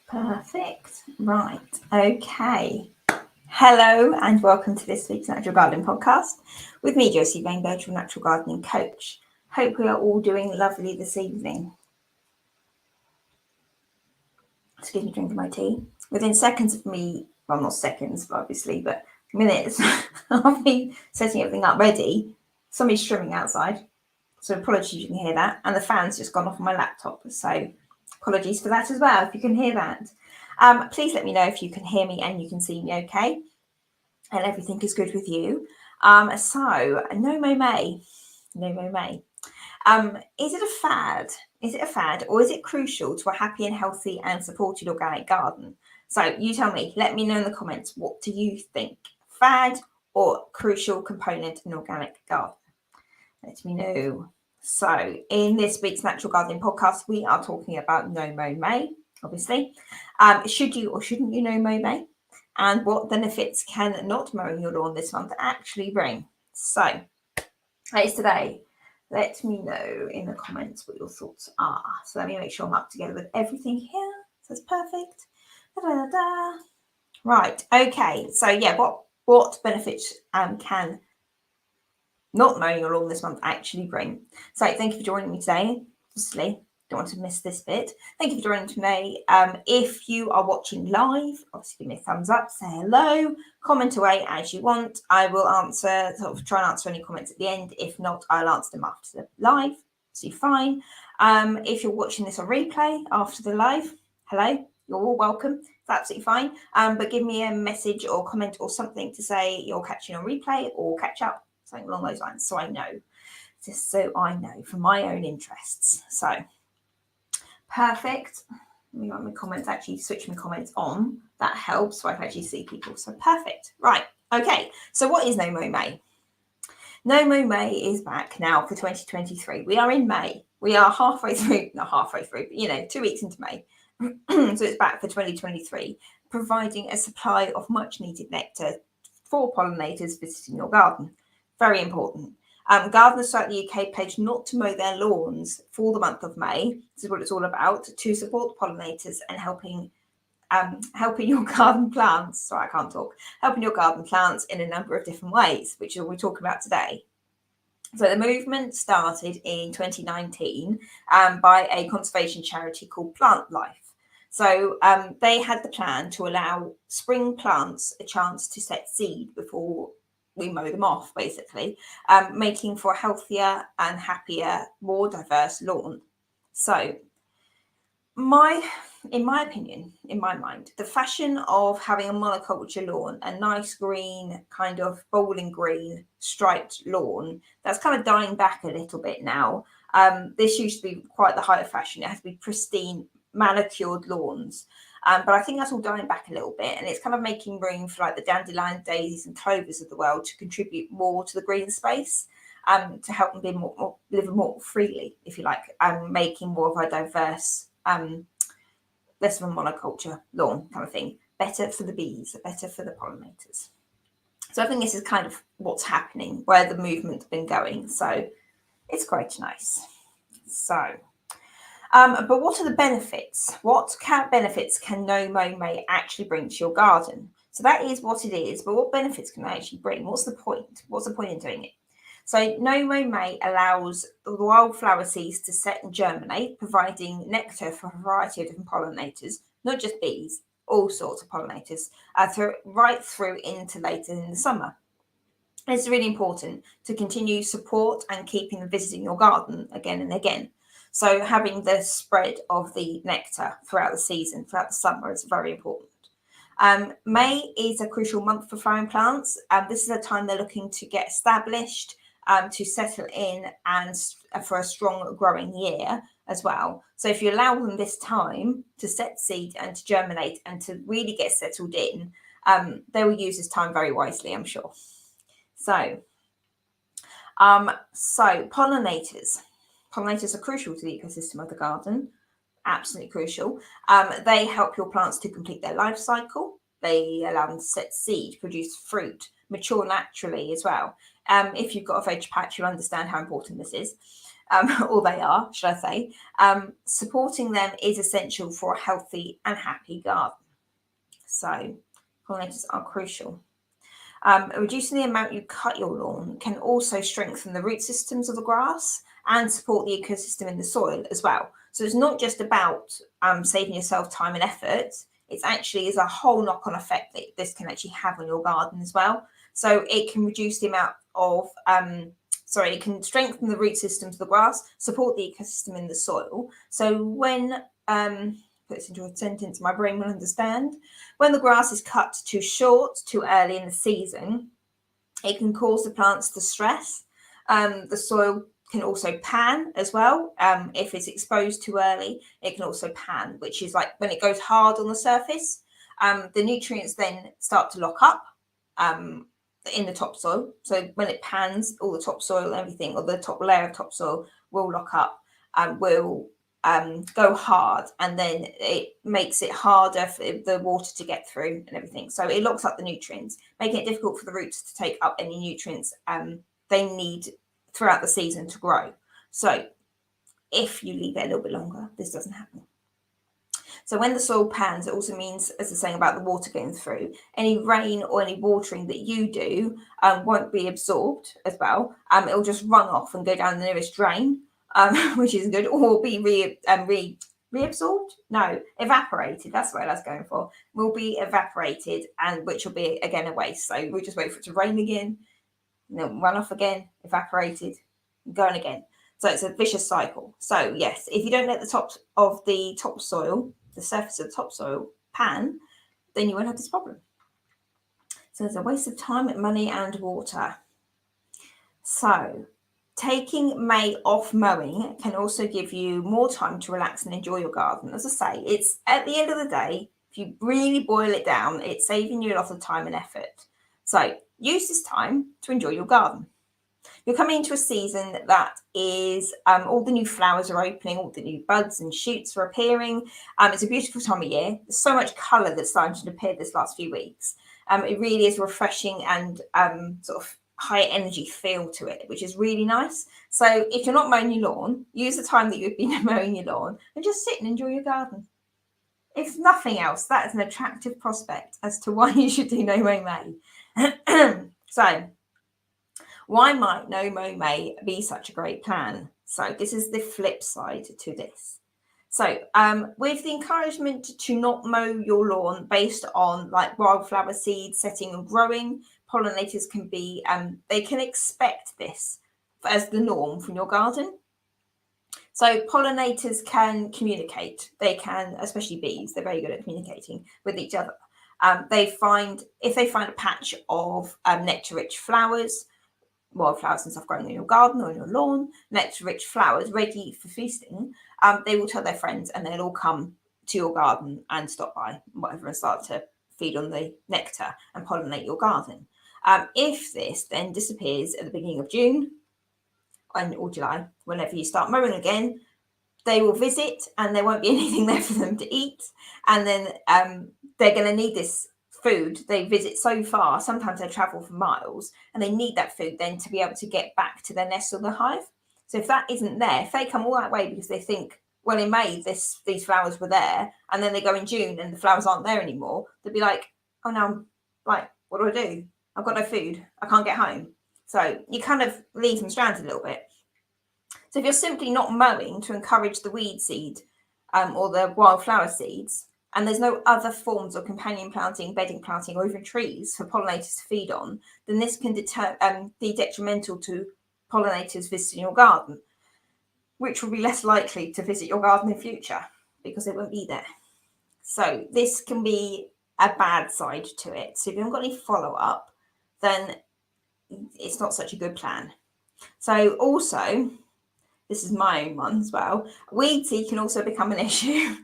Perfect. Right. Okay. Hello and welcome to this week's Natural Gardening Podcast with me, Josie Bainbird, your Natural Gardening Coach. Hope we are all doing lovely this evening. Excuse me, drinking my tea. Within seconds of me, well, not seconds, obviously, but minutes of me setting everything up ready, somebody's trimming outside. So apologies if you can hear that. And the fan's just gone off on my laptop. So apologies for that as well, if you can hear that. Please let me know if you can hear me and you can see me okay. And everything is good with you. So, No Mow May. No Mow May. Is it a fad? Is it a fad or is it crucial to a happy and healthy and supported organic garden? So you tell me, let me know in the comments, what do you think? Fad or crucial component in organic garden? Let me know. So in this week's Natural Gardening Podcast, we are talking about No Mow May, obviously. Should you or shouldn't you No Mow May? And what benefits can not mowing your lawn this month actually bring? So that is today. Let me know in the comments what your thoughts are. So let me make sure I'm up together with everything here. So it's perfect. Da-da-da-da. Right. Okay. So yeah, what benefits can not mowing your lawn this month actually bring? So thank you for joining me today. Obviously, don't want to miss this bit. Thank you for joining today. If you are watching live, obviously give me a thumbs up, say hello, comment away as you want. I will answer, try and answer any comments at the end. If not, I'll answer them after the live. So you're fine. If you're watching this on replay after the live, hello, you're all welcome. It's absolutely fine. But give me a message or comment or something to say you're catching on replay or catch up, something along those lines, so I know. Just so I know for my own interests. So perfect. Let me write my comments, actually switch my comments on. That helps so I can actually see people. So perfect. Right. Okay. So what is No Mow May? No Mow May is back now for 2023. We are in May. We are halfway through, not halfway through, but 2 weeks into May. So it's back for 2023, providing a supply of much needed nectar for pollinators visiting your garden. Very important. Gardeners throughout the UK pledge not to mow their lawns for the month of May. This is what it's all about, to support pollinators and helping your garden plants. Sorry, I can't talk. Helping your garden plants in a number of different ways, which we're talking about today. So the movement started in 2019 by a conservation charity called Plant Life. So they had the plan to allow spring plants a chance to set seed before we mow them off, basically, making for a healthier and happier, more diverse lawn. So in my opinion, in my mind, the fashion of having a monoculture lawn, a nice green, kind of bowling green striped lawn, that's kind of dying back a little bit now. This used to be quite the height of fashion. It has to be pristine, manicured lawns. But I think that's all dying back a little bit, and it's kind of making room for like the dandelion, daisies and clovers of the world to contribute more to the green space, to help them be live more freely, if you like, making more of a diverse, less of a monoculture lawn kind of thing. Better for the bees, better for the pollinators. So I think this is kind of what's happening, where the movement's been going. So it's quite nice. So but what are the benefits? What benefits can No Mow May actually bring to your garden? So that is what it is, but what benefits can it actually bring? What's the point? What's the point in doing it? So No Mow May allows the wildflower seeds to set and germinate, providing nectar for a variety of different pollinators, not just bees, all sorts of pollinators, right through into later in the summer. It's really important to continue support and keeping them visiting your garden again and again. So having the spread of the nectar throughout the season, throughout the summer, is very important. May is a crucial month for flowering plants. This is a time they're looking to get established, to settle in, and for a strong growing year as well. So if you allow them this time to set seed and to germinate and to really get settled in, they will use this time very wisely, I'm sure. So pollinators. Pollinators are crucial to the ecosystem of the garden, absolutely crucial. They help your plants to complete their life cycle. They allow them to set seed, produce fruit, mature naturally as well. If you've got a veg patch, you'll understand how important this is. or they are, should I say. Supporting them is essential for a healthy and happy garden. So pollinators are crucial. Reducing the amount you cut your lawn can also strengthen the root systems of the grass and support the ecosystem in the soil as well. So it's not just about saving yourself time and effort. It's actually is a whole knock-on effect that this can actually have on your garden as well. So it can reduce the amount of, it can strengthen the root systems of the grass, support the ecosystem in the soil. So when, put this into a sentence my brain will understand, when the grass is cut too short, too early in the season, it can cause the plants to stress. The soil can also pan as well. If it's exposed too early, it can also pan, which is like when it goes hard on the surface, the nutrients then start to lock up in the topsoil. So when it pans, all the topsoil, everything, or the top layer of topsoil will lock up and will go hard, and then it makes it harder for the water to get through and everything. So it locks up the nutrients, making it difficult for the roots to take up any nutrients they need throughout the season to grow. So if you leave it a little bit longer, this doesn't happen. So when the soil pans, it also means, as I was saying about the water getting through, any rain or any watering that you do won't be absorbed as well. It will just run off and go down the nearest drain, which isn't good, or be reabsorbed? No, evaporated. That's what I was going for. Will be evaporated, and which will be again a waste. So we'll just wait for it to rain again, run off again, evaporated, going again. So it's a vicious cycle. So yes, if you don't let the top of the topsoil, the surface of the topsoil pan, then you won't have this problem. So it's a waste of time, money, and water. So taking May off mowing can also give you more time to relax and enjoy your garden. As I say, it's at the end of the day, if you really boil it down, it's saving you a lot of time and effort. So use this time to enjoy your garden. You're coming into a season that is all the new flowers are opening, all the new buds and shoots are appearing. It's a beautiful time of year. There's so much colour that's starting to appear this last few weeks. It really is refreshing and sort of high energy feel to it, which is really nice. So if you're not mowing your lawn, use the time that you've been mowing your lawn and just sit and enjoy your garden. If nothing else, that is an attractive prospect as to why you should do No Mow May. So why might No Mow May be such a great plan? So this is the flip side to this. So with the encouragement to not mow your lawn based on like wildflower seeds setting and growing, pollinators can be, they can expect this as the norm from your garden. So pollinators can communicate. They can, especially bees, they're very good at communicating with each other. If they find a patch of nectar-rich flowers, wildflowers and stuff growing in your garden or in your lawn, nectar-rich flowers ready for feasting, they will tell their friends and they'll all come to your garden and stop by, whatever, and start to feed on the nectar and pollinate your garden. If this then disappears at the beginning of June or July, whenever you start mowing again, they will visit and there won't be anything there for them to eat. And then they're going to need this food. They visit so far, sometimes they travel for miles, and they need that food then to be able to get back to their nest or the hive. So if that isn't there, if they come all that way because they think, well, in May these flowers were there, and then they go in June and the flowers aren't there anymore, they'll be like, oh no, like, what do I do? I've got no food, I can't get home. So you kind of leave them stranded a little bit. So if you're simply not mowing to encourage the weed seed or the wildflower seeds, and there's no other forms of companion planting, bedding planting, or even trees for pollinators to feed on, then this can be detrimental to pollinators visiting your garden, which will be less likely to visit your garden in future because they won't be there. So this can be a bad side to it. So if you haven't got any follow-up, then it's not such a good plan. So also, this is my own one as well, weed seed can also become an issue.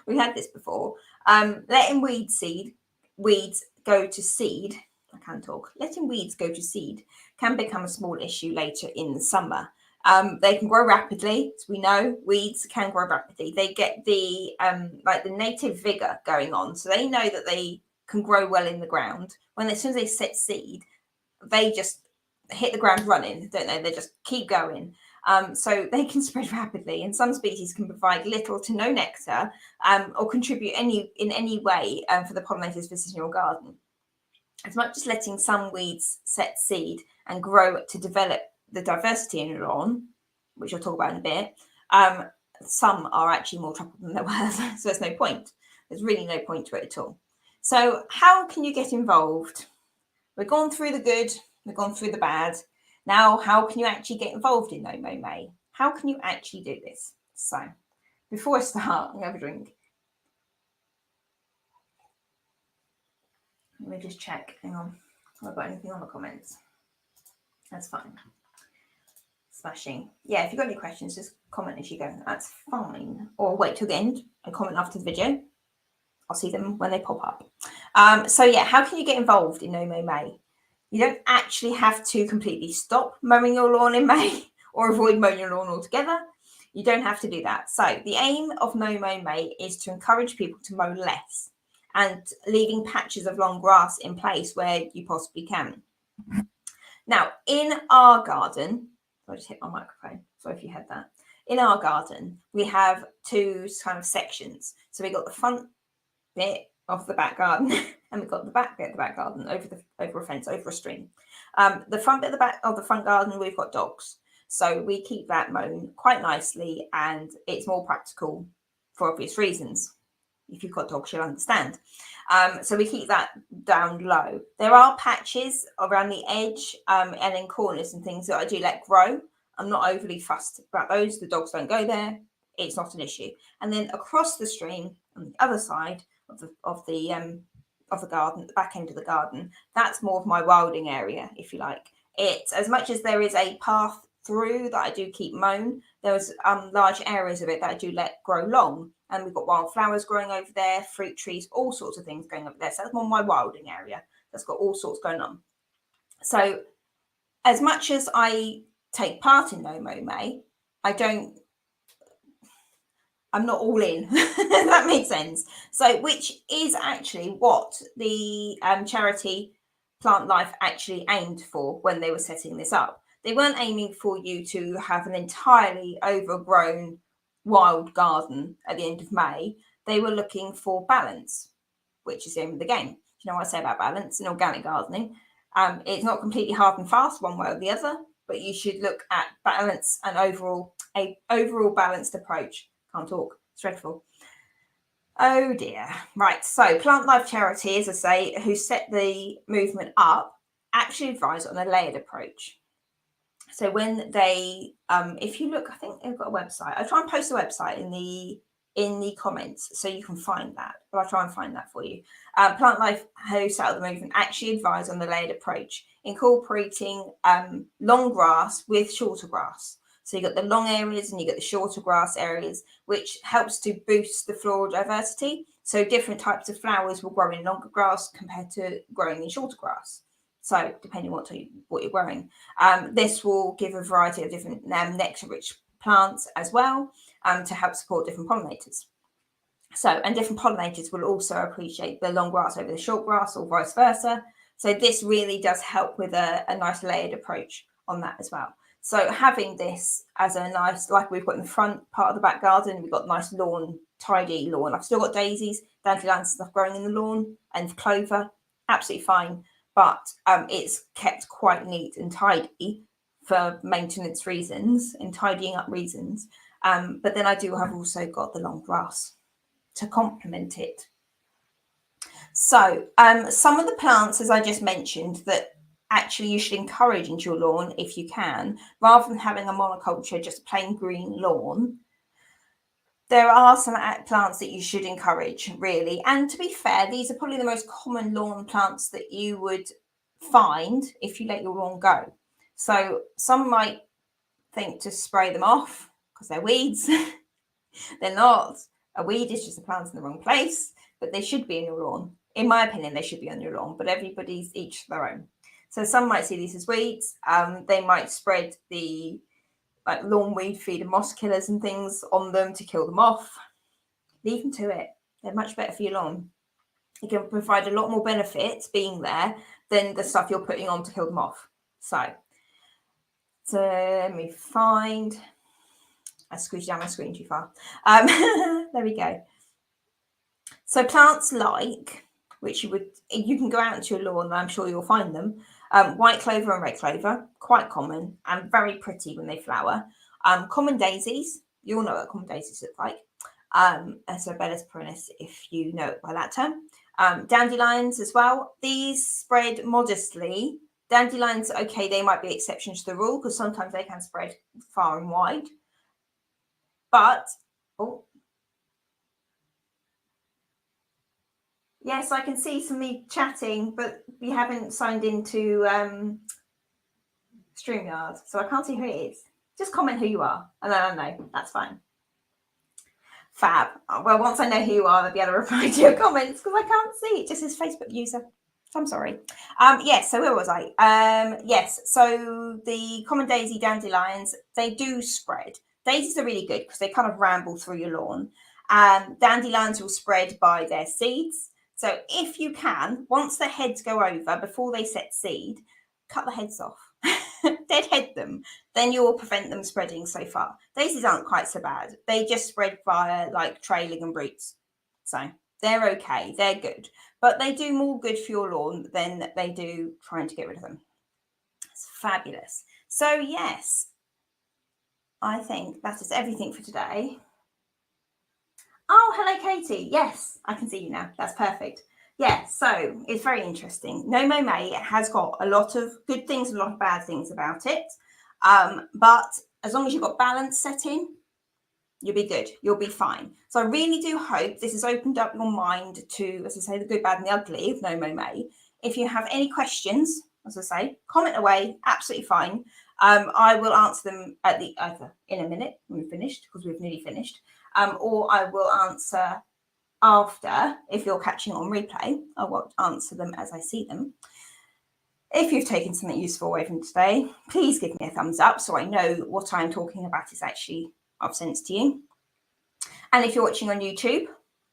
We had this before. Letting weeds go to seed. Letting weeds go to seed can become a small issue later in the summer. They can grow rapidly. As we know, weeds can grow rapidly. They get the native vigor going on, so they know that they can grow well in the ground. As soon as they set seed, they just hit the ground running, don't they? They just keep going. So they can spread rapidly, and some species can provide little to no nectar or contribute in any way for the pollinators visiting your garden. As much as letting some weeds set seed and grow to develop the diversity in your lawn, which I'll talk about in a bit, some are actually more trouble than they're worth. So there's no point. There's really no point to it at all. So how can you get involved? We've gone through the good, we've gone through the bad. Now, how can you actually get involved in No Mow May? How can you actually do this? So before I start, I'm going to have a drink. Let me just check. Hang on. Have I got anything on the comments? That's fine. Smashing. Yeah, if you've got any questions, just comment as you go. That's fine. Or wait till the end and comment after the video. I'll see them when they pop up. So yeah, how can you get involved in No Mow May? You don't actually have to completely stop mowing your lawn in May or avoid mowing your lawn altogether. You don't have to do that. So the aim of No Mow May is to encourage people to mow less and leaving patches of long grass in place where you possibly can. Now, in our garden, I just hit my microphone, sorry if you heard that. In our garden, we have two kind of sections. So we got the front bit of the back garden and we've got the back bit of the back garden over a fence, over a stream. The front bit of the back of the front garden, we've got dogs. So we keep that mown quite nicely and it's more practical for obvious reasons. If you've got dogs, you'll understand. So we keep that down low. There are patches around the edge and in corners and things that I do let grow. I'm not overly fussed about those. The dogs don't go there. It's not an issue. And then across the stream on the other side of the garden, the back end of the garden, that's more of my wilding area, if you like. It's as much as there is a path through that I do keep mown, there's large areas of it that I do let grow long. And we've got wildflowers growing over there, fruit trees, all sorts of things going over there. So that's more my wilding area. That's got all sorts going on. So as much as I take part in No Mow May, I'm not all in. That makes sense. So which is actually what the charity Plant Life actually aimed for when they were setting this up. They weren't aiming for you to have an entirely overgrown wild garden at the end of May. They were looking for balance, which is the aim of the game. You know what I say about balance in organic gardening? It's not completely hard and fast one way or the other, but you should look at balance and overall balanced approach. Can't talk. It's dreadful. Oh dear. Right. So Plant Life Charity, as I say, who set the movement up, actually advise on a layered approach. So when they, if you look, I think they've got a website. I'll try and post a website in the comments so you can find that. But I'll try and find that for you. Plant Life, who set up the movement, actually advise on the layered approach, incorporating long grass with shorter grass. So you've got the long areas and you get the shorter grass areas, which helps to boost the floral diversity. So different types of flowers will grow in longer grass compared to growing in shorter grass. So depending on what you're growing, this will give a variety of different nectar-rich plants as well to help support different pollinators. So, and different pollinators will also appreciate the long grass over the short grass or vice versa. So this really does help with a nice layered approach on that as well. So having this as a nice, like we've got in the front part of the back garden, we've got nice lawn, tidy lawn. I've still got daisies, dandelions stuff growing in the lawn and clover, absolutely fine. But it's kept quite neat and tidy for maintenance reasons and tidying up reasons. But then I do have also got the long grass to complement it. So some of the plants, as I just mentioned, that actually you should encourage into your lawn if you can, rather than having a monoculture, just plain green lawn. There are some plants that you should encourage, really. And to be fair, these are probably the most common lawn plants that you would find if you let your lawn go. So some might think to spray them off because they're weeds. They're not. A weed is just a plant in the wrong place, but they should be in your lawn. In my opinion, they should be on your lawn, but everybody's each their own. So some might see these as weeds. They might spread the lawn weed feed and moss killers and things on them to kill them off. Leave them to it. They're much better for your lawn. You can provide a lot more benefits being there than the stuff you're putting on to kill them off. So let me find. I squeezed down my screen too far. There we go. So plants like, which you can go out into your lawn and I'm sure you'll find them. White clover and red clover, quite common and very pretty when they flower. Common daisies, you all know what common daisies look like. And so Bellis perennis, if you know it by that term. Dandelions as well. These spread modestly. Dandelions, okay, they might be exceptions to the rule because sometimes they can spread far and wide. But, oh, yes, I can see some of me chatting, but we haven't signed into StreamYard, so I can't see who it is. Just comment who you are, and then I know. That's fine. Fab. Well, once I know who you are, I'll be able to reply to your comments because I can't see. It just says Facebook user. I'm sorry. Yes, so where was I? Yes, so the common daisy dandelions, they do spread. Daisies are really good because they kind of ramble through your lawn. Dandelions will spread by their seeds. So if you can, once the heads go over, before they set seed, cut the heads off. Deadhead them. Then you will prevent them spreading so far. Daisies aren't quite so bad. They just spread via like trailing and roots. So they're okay. They're good. But they do more good for your lawn than they do trying to get rid of them. It's fabulous. So yes, I think that is everything for today. Oh, hello, Katie. Yes, I can see you now. That's perfect. Yeah, so it's very interesting. No Mow May has got a lot of good things, a lot of bad things about it. But as long as you've got balance set in, you'll be good. You'll be fine. So I really do hope this has opened up your mind to, as I say, the good, bad, and the ugly of No Mow May. If you have any questions, as I say, comment away. Absolutely fine. I will answer them at the either in a minute when we've finished, because we've nearly finished, or I will answer after. If you're catching on replay, I will answer them as I see them. If you've taken something useful away from today, please give me a thumbs up so I know what I'm talking about is actually of sense to you. And if you're watching on YouTube,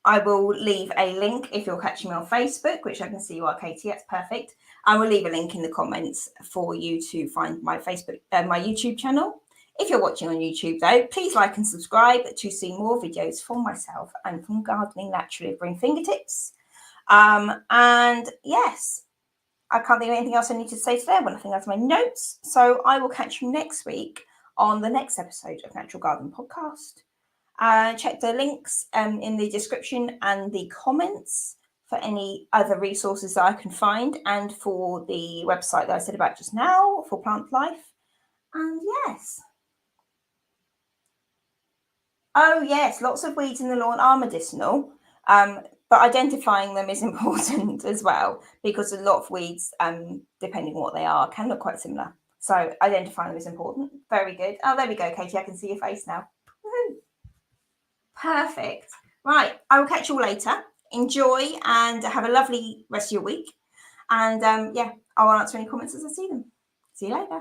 I will leave a link. If you're catching me on Facebook, which I can see you are, Katie, that's perfect. I will leave a link in the comments for you to find my Facebook, my YouTube channel. If you're watching on YouTube, though, please like and subscribe to see more videos from myself and from Gardening Naturally with Green Fingertips. And yes, I can't think of anything else I need to say today. I've got nothing else in my notes. So I will catch you next week on the next episode of Natural Garden Podcast. Check the links in the description and the comments for any other resources that I can find and for the website that I said about just now for Plant Life. And yes. Oh, yes, lots of weeds in the lawn are medicinal, but identifying them is important as well because a lot of weeds, depending on what they are, can look quite similar. So identifying them is important. Very good. Oh, there we go, Katie. I can see your face now. Woo-hoo. Perfect. Right. I will catch you all later. Enjoy and have a lovely rest of your week. And yeah, I will answer any comments as I see them. See you later.